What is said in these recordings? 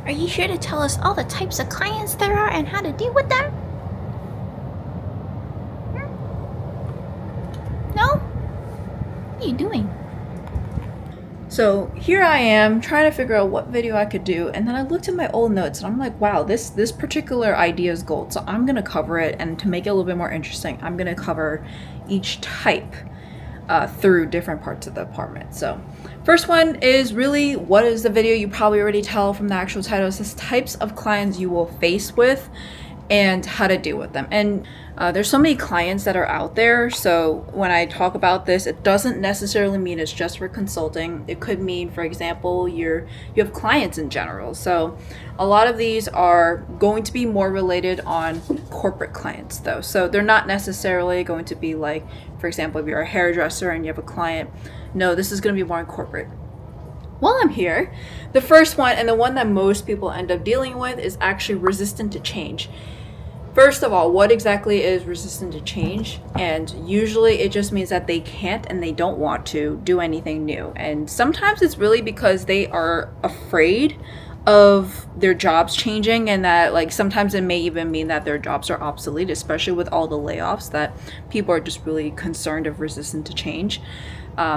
Are you sure to tell us all the types of clients there are and how to deal with them? No? What are you doing? So here I am trying to figure out what video I could do, and then I looked at my old notes and I'm like, wow, this particular idea is gold. So I'm gonna cover it, and to make it a little bit more interesting, I'm gonna cover each type through different parts of the apartment. So first one is really, what is the video? You probably already tell from the actual title. It says types of clients you will face with and how to deal with them. And there's so many clients that are out there, so when I talk about this, it doesn't necessarily mean it's just for consulting. It could mean, for example, you have clients in general. So a lot of these are going to be more related on corporate clients though, so they're not necessarily going to be like, for example, if you're a hairdresser and you have a client. No, this is going to be more in corporate. While I'm here, the first one, and the one that most people end up dealing with, is actually resistant to change. First of all, what exactly is resistant to change? And usually it just means that they can't and they don't want to do anything new. And sometimes it's really because they are afraid of their jobs changing, and that, like, sometimes it may even mean that their jobs are obsolete, especially with all the layoffs, that people are just really concerned of resistant to change.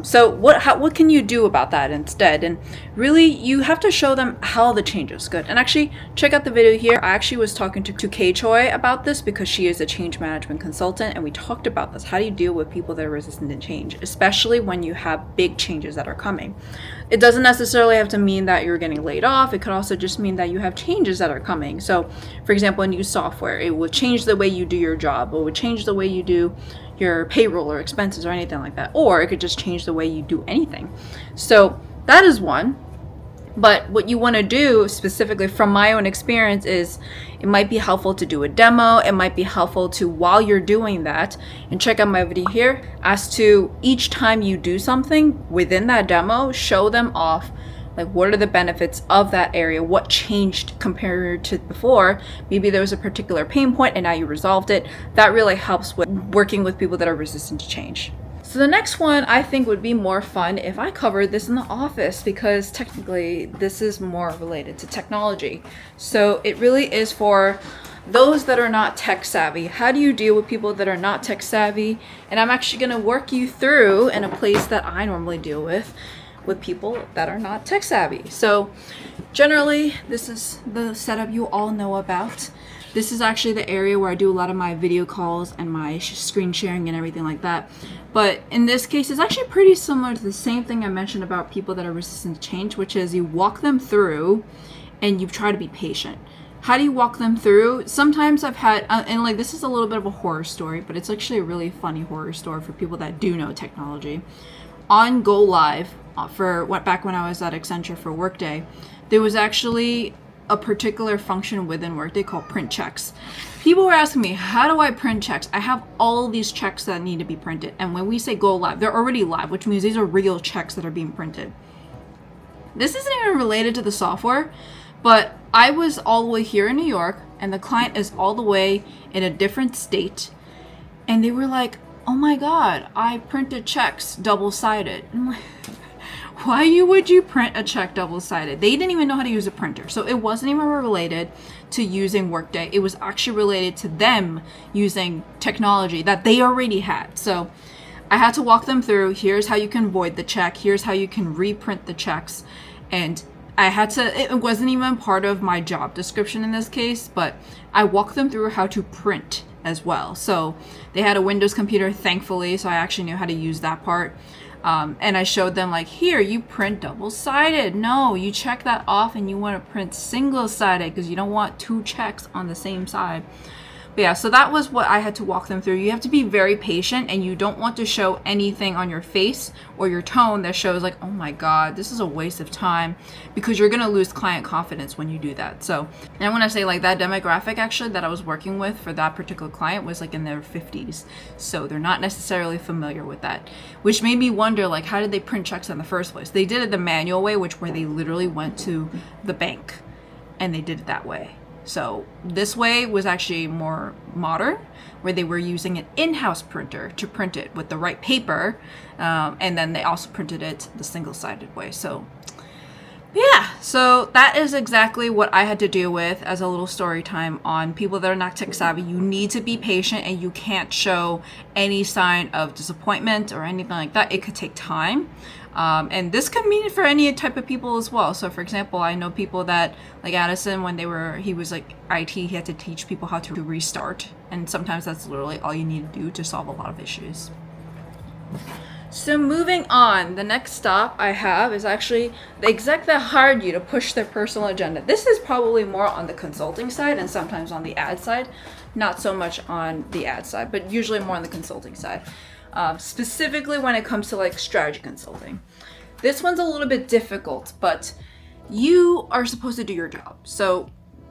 So what can you do about that instead? And really, you have to show them how the change is good. And actually, check out the video here. I actually was talking to Kay Choi about this because she is a change management consultant, and we talked about this. How do you deal with people that are resistant to change, especially when you have big changes that are coming? It doesn't necessarily have to mean that you're getting laid off. It could also just mean that you have changes that are coming. So, for example, a new software, it will change the way you do your job, or it would change the way you do your payroll or expenses or anything like that, or it could just change the way you do anything. So that is one. But what you want to do, specifically from my own experience, is it might be helpful to do a demo. It might be helpful to, while you're doing that, and check out my video here, as to each time you do something within that demo, show them off, like, what are the benefits of that area? What changed compared to before? Maybe there was a particular pain point and now you resolved it. That really helps with working with people that are resistant to change. So the next one I think would be more fun if I covered this in the office, because technically this is more related to technology. So it really is for those that are not tech savvy. How do you deal with people that are not tech savvy? And I'm actually going to work you through in a place that I normally deal with people that are not tech savvy. So generally, this is the setup you all know about. This is actually the area where I do a lot of my video calls and my screen sharing and everything like that. But in this case, it's actually pretty similar to the same thing I mentioned about people that are resistant to change, which is you walk them through and you try to be patient. How do you walk them through? Sometimes I've had, and like, this is a little bit of a horror story, but it's actually a really funny horror story for people that do know technology. On Go Live, back when I was at Accenture for Workday, there was actually a particular function within Workday called print checks. People were asking me, how do I print checks? I have all these checks that need to be printed. And when we say Go Live, they're already live, which means these are real checks that are being printed. This isn't even related to the software, but I was all the way here in New York, and the client is all the way in a different state. And they were like, oh my God, I printed checks double-sided. I'm like, why would you print a check double-sided? They didn't even know how to use a printer. So it wasn't even related to using Workday. It was actually related to them using technology that they already had. So I had to walk them through, here's how you can void the check, here's how you can reprint the checks. And I had to, it wasn't even part of my job description in this case, but I walked them through how to print as well. So they had a Windows computer, thankfully, so I actually knew how to use that part. And I showed them, like, here, you print double-sided. No, you check that off and you want to print single-sided because you don't want two checks on the same side. But yeah, so that was what I had to walk them through. You have to be very patient, and you don't want to show anything on your face or your tone that shows like, oh my God, this is a waste of time, because you're going to lose client confidence when you do that. So, and I want to say, like, that demographic actually that I was working with for that particular client was like in their 50s. So they're not necessarily familiar with that, which made me wonder, like, how did they print checks in the first place? They did it the manual way, where they literally went to the bank and they did it that way. So this way was actually more modern, where they were using an in-house printer to print it with the right paper, and then they also printed it the single-sided way. So yeah, So that is exactly what I had to deal with as a little story time on people that are not tech savvy. You need to be patient and you can't show any sign of disappointment or anything like that. It could take time. And this could mean for any type of people as well. So for example, I know people that like Addison, when he was like IT, he had to teach people how to restart. And sometimes that's literally all you need to do to solve a lot of issues. So moving on, the next stop I have is actually the exec that hired you to push their personal agenda. This is probably more on the consulting side and sometimes on the ad side, not so much on the ad side, but usually more on the consulting side. Specifically when it comes to like strategy consulting. This one's a little bit difficult, but you are supposed to do your job. So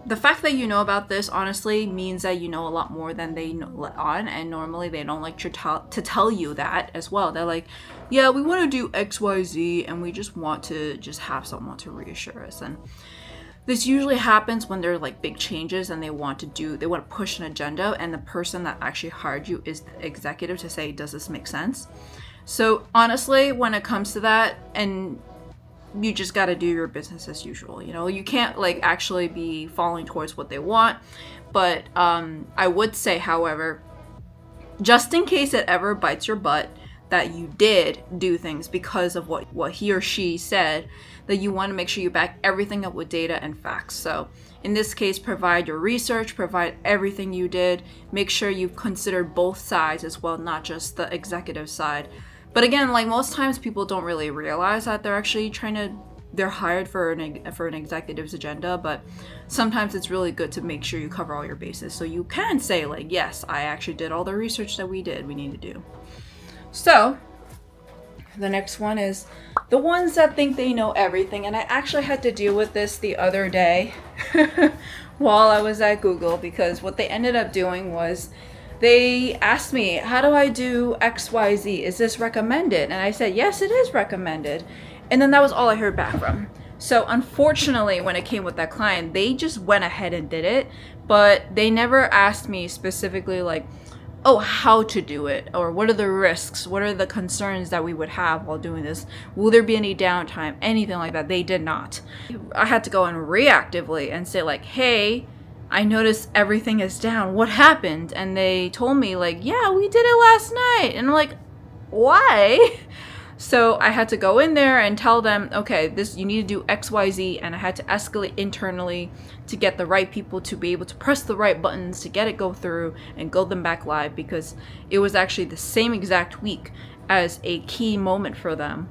the fact that you know about this honestly means that you know a lot more than they let on, and normally they don't like to tell you that as well. They're like, yeah, we want to do XYZ and we just want to just have someone to reassure us. And this usually happens when there are like big changes and they want to push an agenda, and the person that actually hired you is the executive to say, does this make sense? So honestly, when it comes to that, and you just got to do your business as usual. You know, you can't like actually be following towards what they want. But I would say, however, just in case it ever bites your butt that you did do things because of what he or she said, that you want to make sure you back everything up with data and facts. So in this case, provide your research, provide everything you did, make sure you've considered both sides as well, not just the executive side. But again, like most times people don't really realize that they're actually they're hired for an executive's agenda, but sometimes it's really good to make sure you cover all your bases. So you can say like, yes, I actually did all the research that we need to do. So the next one is the ones that think they know everything. And I actually had to deal with this the other day while I was at Google, because what they ended up doing was they asked me, how do I do XYZ? Is this recommended? And I said, yes, it is recommended. And then that was all I heard back from. So unfortunately, when it came with that client, they just went ahead and did it, but they never asked me specifically like, oh, how to do it, or what are the risks, what are the concerns that we would have while doing this, will there be any downtime, anything like that. They did not. I had to go in reactively and say like, hey, I noticed everything is down, what happened? And they told me like, yeah, we did it last night. And I'm like, why? So I had to go in there and tell them, okay, you need to do XYZ, and I had to escalate internally to get the right people to be able to press the right buttons to get it go through and go them back live, because it was actually the same exact week as a key moment for them.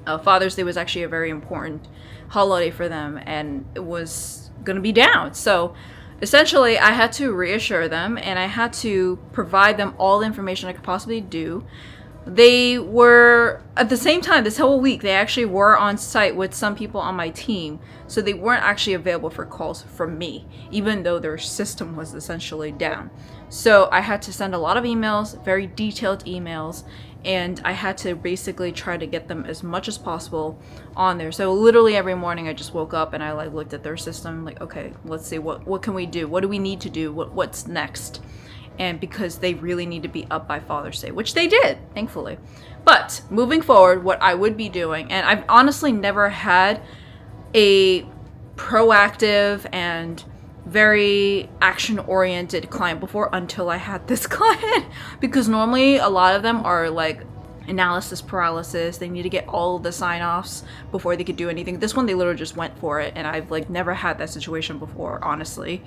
Father's Day was actually a very important holiday for them, and it was going to be down. So essentially, I had to reassure them, and I had to provide them all the information I could possibly do. They were, at the same time, this whole week, they actually were on site with some people on my team. So they weren't actually available for calls from me, even though their system was essentially down. So I had to send a lot of emails, very detailed emails, and I had to basically try to get them as much as possible on there. So literally every morning I just woke up and I like looked at their system, like, okay, let's see, what can we do? What do we need to do? What's next? And because they really need to be up by Father's Day, which they did, thankfully. But moving forward, what I would be doing, and I've honestly never had a proactive and very action-oriented client before until I had this client, because normally a lot of them are like analysis paralysis. They need to get all of the sign-offs before they could do anything. This one, they literally just went for it, and I've like never had that situation before, honestly.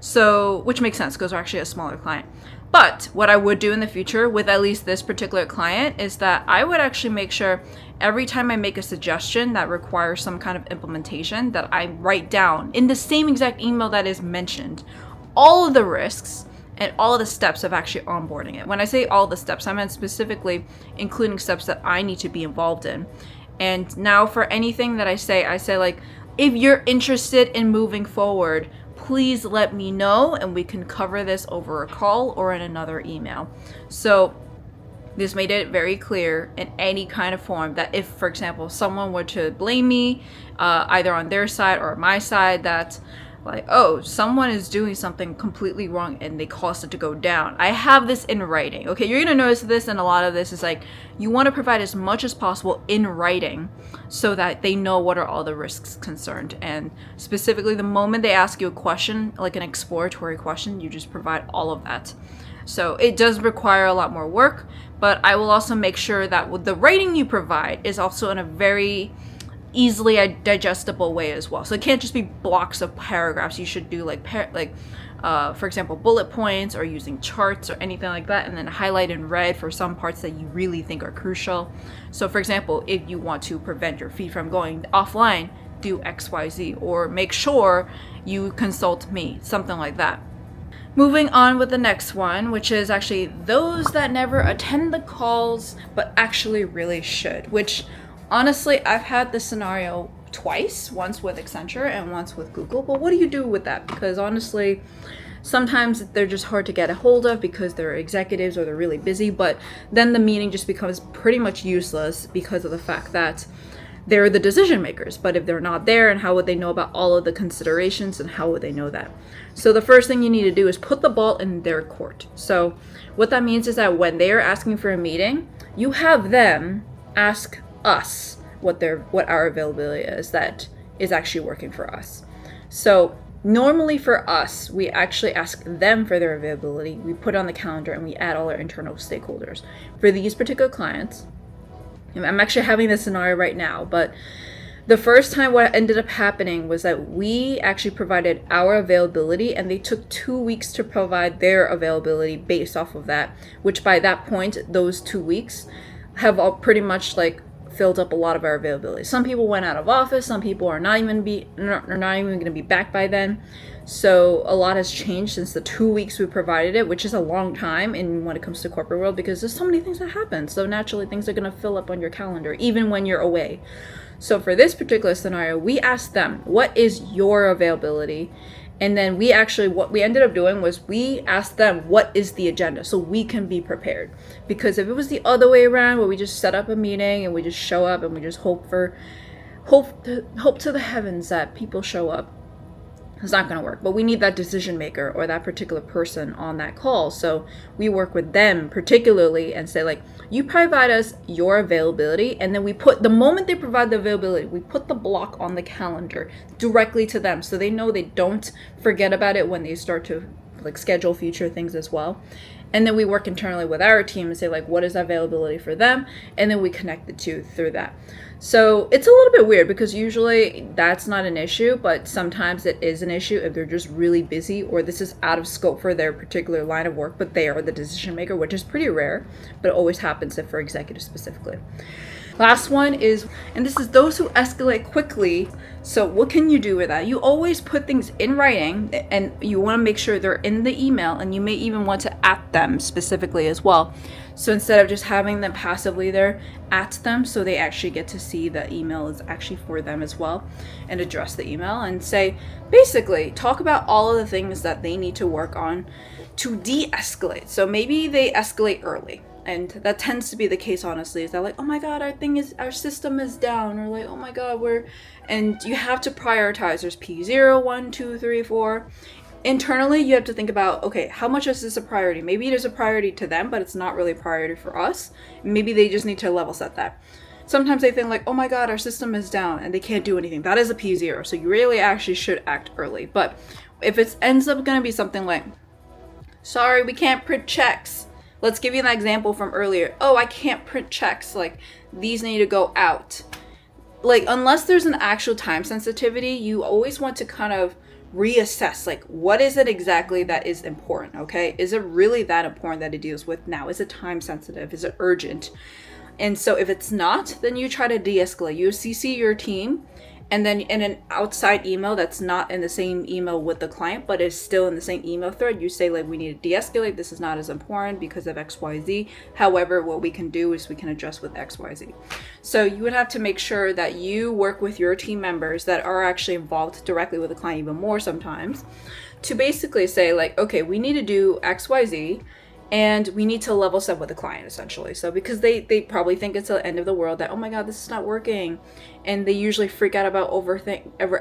So, which makes sense because they're actually a smaller client. But what I would do in the future with at least this particular client is that I would actually make sure every time I make a suggestion that requires some kind of implementation, that I write down in the same exact email that is mentioned all of the risks and all of the steps of actually onboarding it. When I say all the steps, I meant specifically including steps that I need to be involved in. And now for anything that I say like, if you're interested in moving forward, please let me know and we can cover this over a call or in another email. So this made it very clear in any kind of form that if, for example, someone were to blame me, either on their side or my side, that like, oh, someone is doing something completely wrong and they caused it to go down. I have this in writing. Okay, you're gonna notice this, and a lot of this is like, you want to provide as much as possible in writing so that they know what are all the risks concerned. And specifically, the moment they ask you a question, like an exploratory question, you just provide all of that. So it does require a lot more work, but I will also make sure that with the writing you provide is also in a very easily digestible way as well. So it can't just be blocks of paragraphs. You should do for example, bullet points or using charts or anything like that, and then highlight in red for some parts that you really think are crucial. So for example, if you want to prevent your feed from going offline, do XYZ, or make sure you consult me, something like that. Moving on with the next one, which is actually those that never attend the calls but actually really should, which honestly, I've had this scenario twice, once with Accenture and once with Google. But what do you do with that? Because honestly, sometimes they're just hard to get a hold of because they're executives or they're really busy. But then the meeting just becomes pretty much useless because of the fact that they're the decision makers. But if they're not there, and how would they know about all of the considerations, and how would they know that? So the first thing you need to do is put the ball in their court. So what that means is that when they are asking for a meeting, you have them ask us what our availability is that is actually working for us. So normally for us, we actually ask them for their availability, we put it on the calendar, and we add all our internal stakeholders. For these particular clients, I'm actually having this scenario right now, but the first time what ended up happening was that we actually provided our availability, and they took 2 weeks to provide their availability based off of that, which by that point, those 2 weeks have all pretty much filled up a lot of our availability. Some people went out of office, some people are not even going to be back by then. So a lot has changed since the 2 weeks we provided it, which is a long time when it comes to corporate world, because there's so many things that happen. So naturally things are going to fill up on your calendar even when you're away. So for this particular scenario, we asked them, what is your availability? And then what we ended up doing was we asked them, what is the agenda? So we can be prepared. Because if it was the other way around, where we just set up a meeting and we just show up and we just hope to the heavens that people show up, it's not going to work. But we need that decision maker or that particular person on that call. So we work with them particularly and say, you provide us your availability, and then the moment they provide the availability, we put the block on the calendar directly to them, so they know they don't forget about it when they start to schedule future things as well. And then we work internally with our team and say, what is availability for them? And then we connect the two through that. So it's a little bit weird because usually that's not an issue, but sometimes it is an issue if they're just really busy or this is out of scope for their particular line of work, but they are the decision maker, which is pretty rare, but it always happens for executives specifically. Last one is, and this is those who escalate quickly. So what can you do with that? You always put things in writing, and you want to make sure they're in the email, and you may even want to at them specifically as well. So instead of just having them passively there, at them so they actually get to see the email is actually for them as well, and address the email and say, basically talk about all of the things that they need to work on to de-escalate. So maybe they escalate early. And that tends to be the case, honestly, is that oh my god, our system is down, or oh my god, and you have to prioritize. There's P0, 1, 2, 3, 4. Internally, you have to think about, okay, how much is this a priority? Maybe it is a priority to them, but it's not really a priority for us. Maybe they just need to level set that. Sometimes they think oh my god, our system is down and they can't do anything. That is a P0, so you really actually should act early. But if it ends up going to be something sorry, we can't print checks. Let's give you an example from earlier. Oh, I can't print checks. These need to go out. Unless there's an actual time sensitivity, you always want to kind of reassess, what is it exactly that is important, okay? Is it really that important that it deals with now? Is it time sensitive? Is it urgent? And so if it's not, then you try to de-escalate. You CC your team, and then in an outside email that's not in the same email with the client, but is still in the same email thread, you say we need to de-escalate. This is not as important because of XYZ. However, what we can do is we can adjust with XYZ. So you would have to make sure that you work with your team members that are actually involved directly with the client even more sometimes, to basically say okay, we need to do XYZ. And we need to level set with the client, essentially. So because they probably think it's the end of the world, that, oh my god, this is not working, and they usually freak out about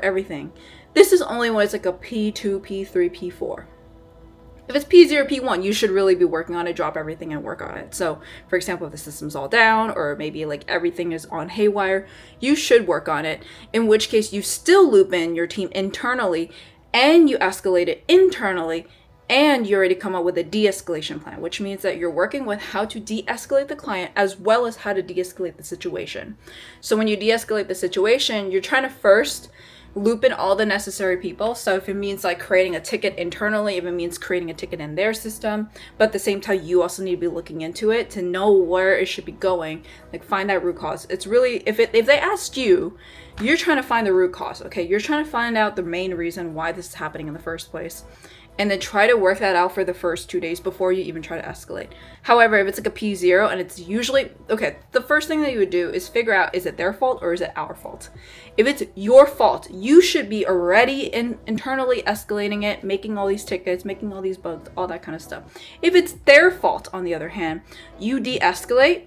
everything. This is only when it's like a P2, P3, P4. If it's P0, P1, you should really be working on it, drop everything and work on it. So, for example, if the system's all down, or maybe like everything is on haywire, you should work on it. In which case, you still loop in your team internally, and you escalate it internally, and you already come up with a de-escalation plan, which means that you're working with how to de-escalate the client as well as how to de-escalate the situation. So when you de-escalate the situation, you're trying to first loop in all the necessary people. So if it means like creating a ticket internally, if it means creating a ticket in their system, but at the same time, you also need to be looking into it to know where it should be going, like find that root cause. It's really, if they asked you, you're trying to find the root cause, okay? You're trying to find out the main reason why this is happening in the first place. And then try to work that out for the first 2 days before you even try to escalate. However, if it's like a P0 and it's usually, okay, the first thing that you would do is figure out, is it their fault or is it our fault? If it's your fault, you should be already internally escalating it, making all these tickets, making all these bugs, all that kind of stuff. If it's their fault, on the other hand, you de-escalate,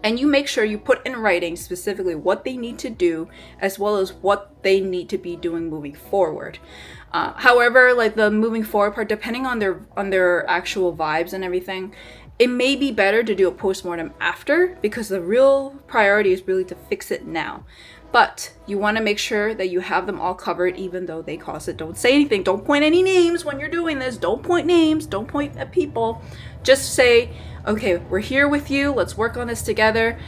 and you make sure you put in writing specifically what they need to do, as well as what they need to be doing moving forward. However, like the moving forward part, depending on their actual vibes and everything, it may be better to do a postmortem after, because the real priority is really to fix it now. But you want to make sure that you have them all covered, even though they caused it. Don't say anything. Don't point any names when you're doing this. Don't point names. Don't point at people. Just say, okay, we're here with you. Let's work on this together.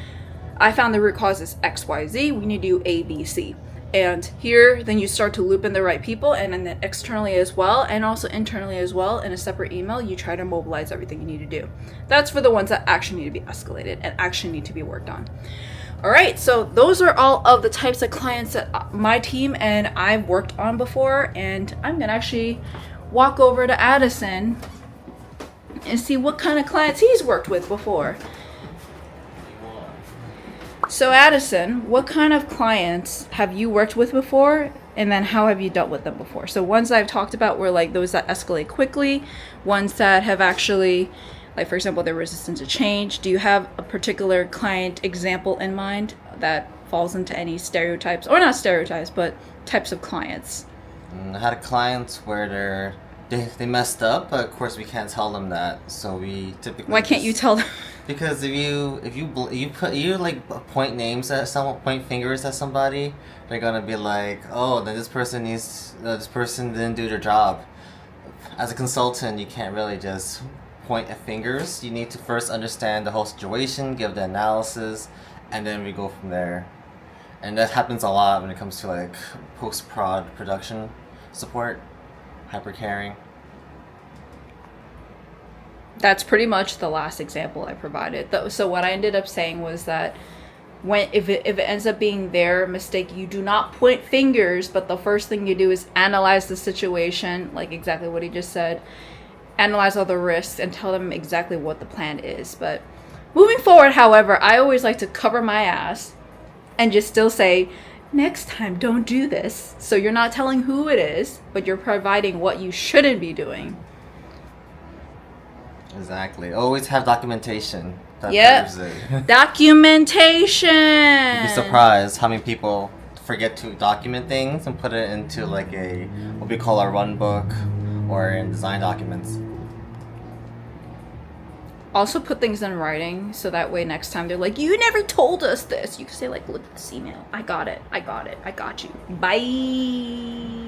I found the root cause is XYZ. We need to do A, B, C. And here, then you start to loop in the right people, and then externally as well, and also internally as well, in a separate email, you try to mobilize everything you need to do. That's for the ones that actually need to be escalated and actually need to be worked on. All right, so those are all of the types of clients that my team and I've worked on before, and I'm gonna actually walk over to Addison and see what kind of clients he's worked with before. So Addison, what kind of clients have you worked with before, and then how have you dealt with them before? So ones I've talked about were like those that escalate quickly, ones that have actually, like for example, they're resistant to change. Do you have a particular client example in mind that falls into any stereotypes, or not stereotypes, but types of clients? I had clients where they messed up, but of course we can't tell them that. So we typically. Why can't you tell them? Because if you like point names at someone, point fingers at somebody, they're gonna be like, oh, then this person didn't do their job. As a consultant, you can't really just point at fingers. You need to first understand the whole situation, give the analysis, and then we go from there. And that happens a lot when it comes to like post-prod production support, hypercaring. That's pretty much the last example I provided. So what I ended up saying was that if it ends up being their mistake, you do not point fingers, but the first thing you do is analyze the situation, like exactly what he just said, analyze all the risks, and tell them exactly what the plan is. But moving forward, however, I always like to cover my ass and just still say, next time, don't do this. So you're not telling who it is, but you're providing what you shouldn't be doing. Exactly. Always have documentation. Yep. Documentation. You'd be surprised how many people forget to document things and put it into like what we call a run book or in design documents. Also put things in writing, so that way next time they're like, you never told us this. You can say like, look at this email. I got it. I got you. Bye.